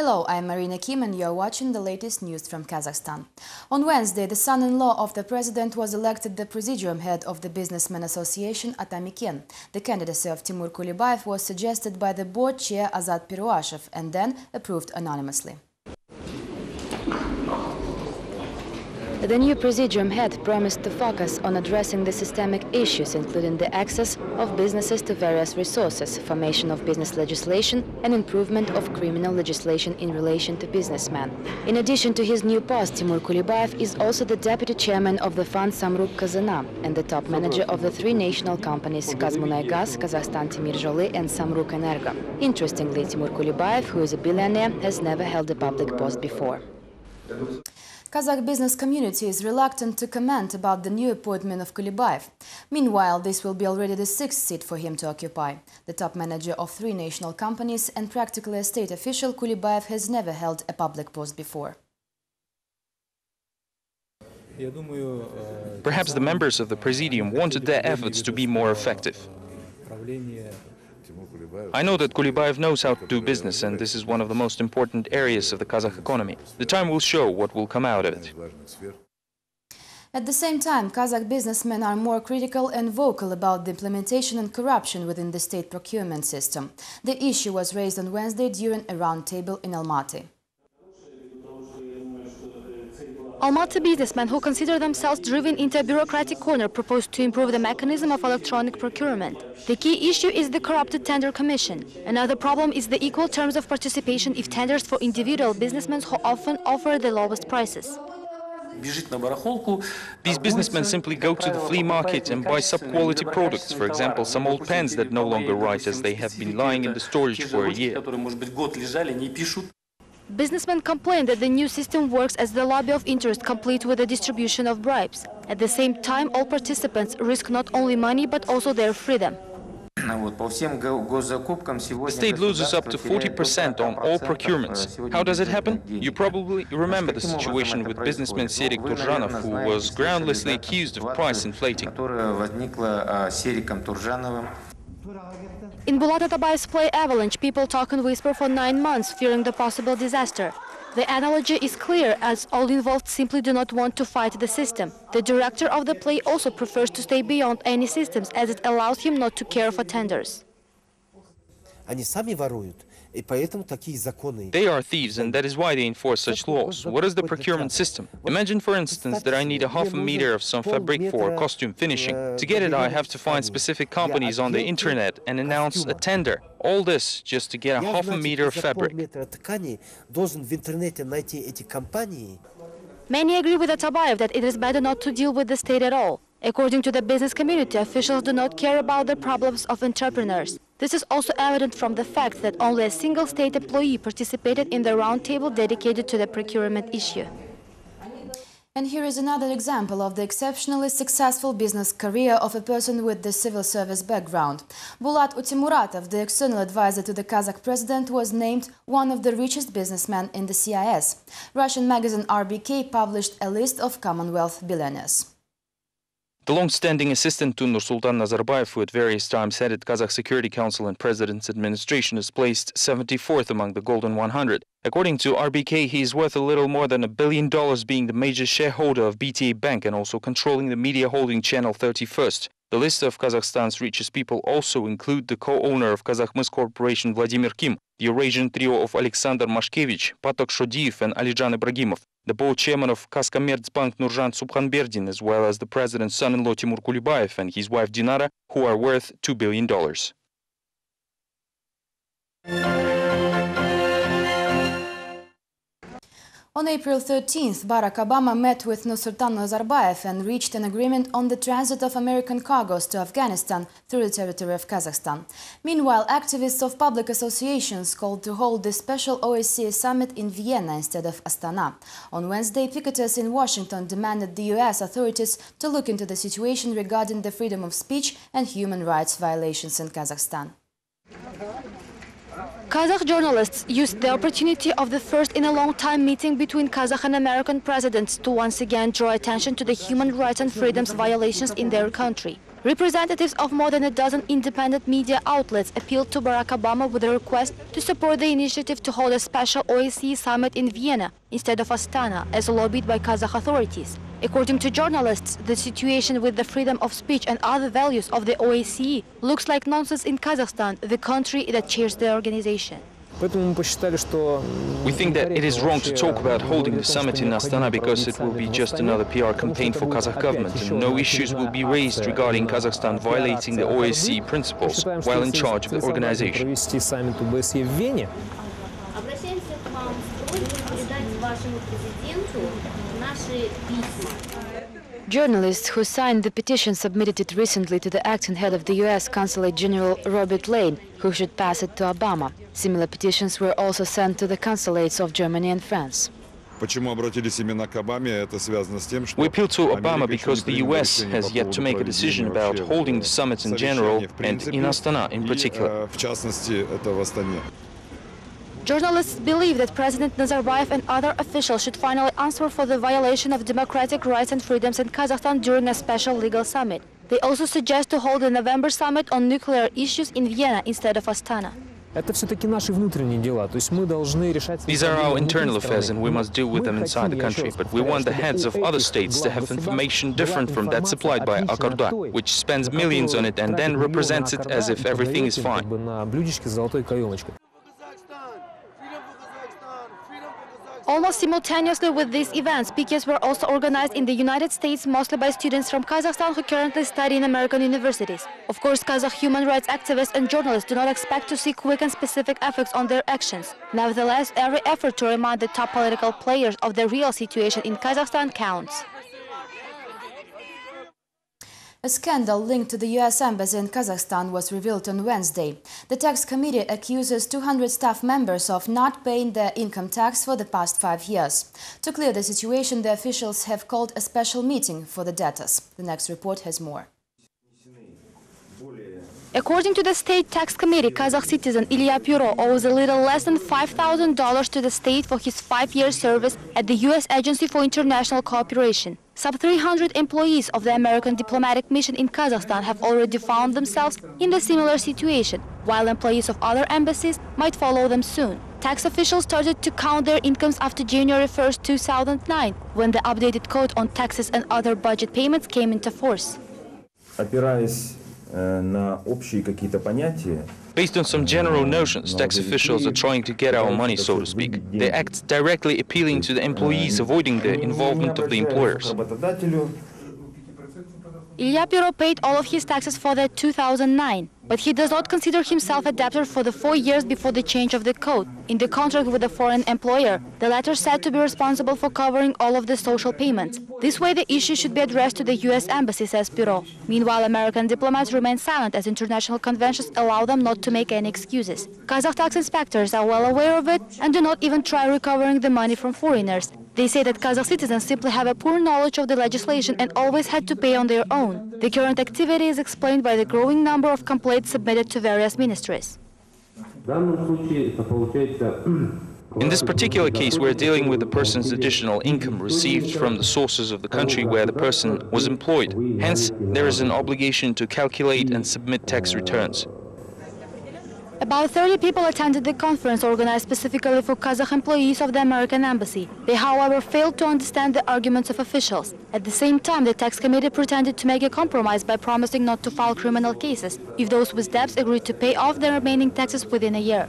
Hello, I'm Marina Kim and you're watching the latest news from Kazakhstan. On Wednesday, the son-in-law of the president was elected the presidium head of the Businessmen Association Atamiken. The candidacy of Timur Kulibayev was suggested by the board chair Azat Piruashev and then approved anonymously. The new presidium head promised to focus on addressing the systemic issues, including the access of businesses to various resources, formation of business legislation, and improvement of criminal legislation in relation to businessmen. In addition to his new post, Timur Kulibayev is also the deputy chairman of the fund Samruk Kazana and the top manager of the three national companies Kazmunaygaz, Kazakhstan Temirzholi, and Samruk Energo. Interestingly, Timur Kulibayev, who is a billionaire, has never held a public post before. Kazakh business community is reluctant to comment about the new appointment of Kulibayev. Meanwhile, this will be already the sixth seat for him to occupy. The top manager of three national companies and practically a state official, Kulibayev has never held a public post before. Perhaps the members of the Presidium wanted their efforts to be more effective. I know that Kulibayev knows how to do business, and this is one of the most important areas of the Kazakh economy. The time will show what will come out of it. At the same time, Kazakh businessmen are more critical and vocal about the implementation and corruption within the state procurement system. The issue was raised on Wednesday during a roundtable in Almaty. Almaty businessmen who consider themselves driven into a bureaucratic corner proposed to improve the mechanism of electronic procurement. The key issue is the corrupted tender commission. Another problem is the equal terms of participation if tenders for individual businessmen who often offer the lowest prices. These businessmen simply go to the flea market and buy sub-quality products, for example, some old pens that no longer write as they have been lying in the storage for a year. Businessmen complain that the new system works as the lobby of interest, complete with the distribution of bribes. At the same time, all participants risk not only money but also their freedom. The state loses up to 40% on all procurements. How does it happen? You probably remember the situation with businessman Serik Turjanov, who was groundlessly accused of price inflating. In Bulat Atabayev's play Avalanche, people talk and whisper for 9 months, fearing the possible disaster. The analogy is clear, as all involved simply do not want to fight the system. The director of the play also prefers to stay beyond any systems, as it allows him not to care for tenders. They are thieves, and that is why they enforce such laws. What is the procurement system? Imagine, for instance, that I need a half a meter of some fabric for costume finishing. To get it, I have to find specific companies on the internet and announce a tender. All this just to get a half a meter of fabric. Many agree with Atabayev that it is better not to deal with the state at all. According to the business community, officials do not care about the problems of entrepreneurs. This is also evident from the fact that only a single state employee participated in the roundtable dedicated to the procurement issue. And here is another example of the exceptionally successful business career of a person with the civil service background. Bulat Utimuratov, the external advisor to the Kazakh president, was named one of the richest businessmen in the CIS. Russian magazine RBK published a list of Commonwealth billionaires. The long-standing assistant to Nursultan Nazarbayev, who at various times headed Kazakh Security Council and President's administration, is placed 74th among the Golden 100. According to RBK, he is worth a little more than $1 billion, being the major shareholder of BTA Bank and also controlling the media holding channel 31st. The list of Kazakhstan's richest people also include the co-owner of Kazakhmys Corporation Vladimir Kim, the Eurasian trio of Alexander Mashkevich, Patok Shodiev and Alijan Ibragimov, the board chairman of Kazkommertsbank Nurjan Subhanberdin, as well as the president's son-in-law Timur Kulibayev and his wife Dinara, who are worth $2 billion. On April 13th, Barack Obama met with Nursultan Nazarbayev and reached an agreement on the transit of American cargoes to Afghanistan through the territory of Kazakhstan. Meanwhile, activists of public associations called to hold the special OSCE summit in Vienna instead of Astana. On Wednesday, picketers in Washington demanded the US authorities to look into the situation regarding the freedom of speech and human rights violations in Kazakhstan. Kazakh journalists used the opportunity of the first in a long time meeting between Kazakh and American presidents to once again draw attention to the human rights and freedoms violations in their country. Representatives of more than a dozen independent media outlets appealed to Barack Obama with a request to support the initiative to hold a special OSCE summit in Vienna instead of Astana, as lobbied by Kazakh authorities. According to journalists, the situation with the freedom of speech and other values of the OSCE looks like nonsense in Kazakhstan, the country that chairs the organization. We think that it is wrong to talk about holding the summit in Astana because it will be just another PR campaign for Kazakh government and no issues will be raised regarding Kazakhstan violating the OSCE principles while in charge of the organization. Journalists who signed the petition submitted it recently to the acting head of the U.S. Consulate General Robert Lane, who should pass it to Obama. Similar petitions were also sent to the consulates of Germany and France. We appeal to Obama because the U.S. has yet to make a decision about holding the summit in general and in Astana in particular. Journalists believe that President Nazarbayev and other officials should finally answer for the violation of democratic rights and freedoms in Kazakhstan during a special legal summit. They also suggest to hold a November summit on nuclear issues in Vienna instead of Astana. These are our internal affairs and we must deal with them inside the country, but we want the heads of other states to have information different from that supplied by Al-Qarda, which spends millions on it and then represents it as if everything is fine. Almost simultaneously with these events, pickets were also organized in the United States, mostly by students from Kazakhstan who currently study in American universities. Of course, Kazakh human rights activists and journalists do not expect to see quick and specific effects on their actions. Nevertheless, every effort to remind the top political players of the real situation in Kazakhstan counts. A scandal linked to the U.S. Embassy in Kazakhstan was revealed on Wednesday. The tax committee accuses 200 staff members of not paying their income tax for the past 5 years. To clear the situation, the officials have called a special meeting for the debtors. The next report has more. According to the State Tax Committee, Kazakh citizen Ilya Pyro owes a little less than $5,000 to the state for his 5-year service at the U.S. Agency for International Cooperation. Some 300 employees of the American diplomatic mission in Kazakhstan have already found themselves in a similar situation, while employees of other embassies might follow them soon. Tax officials started to count their incomes after January 1, 2009, when the updated code on taxes and other budget payments came into force. Based on some general notions, tax officials are trying to get our money, so to speak. They act directly appealing to the employees, avoiding the involvement of the employers. Ilya Pyro paid all of his taxes for the 2009, but he does not consider himself a debtor for the 4 years before the change of the code. In the contract with a foreign employer, the latter said to be responsible for covering all of the social payments. This way, the issue should be addressed to the U.S. Embassy, says Pyro. Meanwhile, American diplomats remain silent as international conventions allow them not to make any excuses. Kazakh tax inspectors are well aware of it and do not even try recovering the money from foreigners. They say that Kazakh citizens simply have a poor knowledge of the legislation and always had to pay on their own. The current activity is explained by the growing number of complaints submitted to various ministries. In this particular case, we're dealing with the person's additional income received from the sources of the country where the person was employed. Hence, there is an obligation to calculate and submit tax returns. About 30 people attended the conference organized specifically for Kazakh employees of the American embassy. They, however, failed to understand the arguments of officials. At the same time, the tax committee pretended to make a compromise by promising not to file criminal cases if those with debts agreed to pay off the remaining taxes within a year.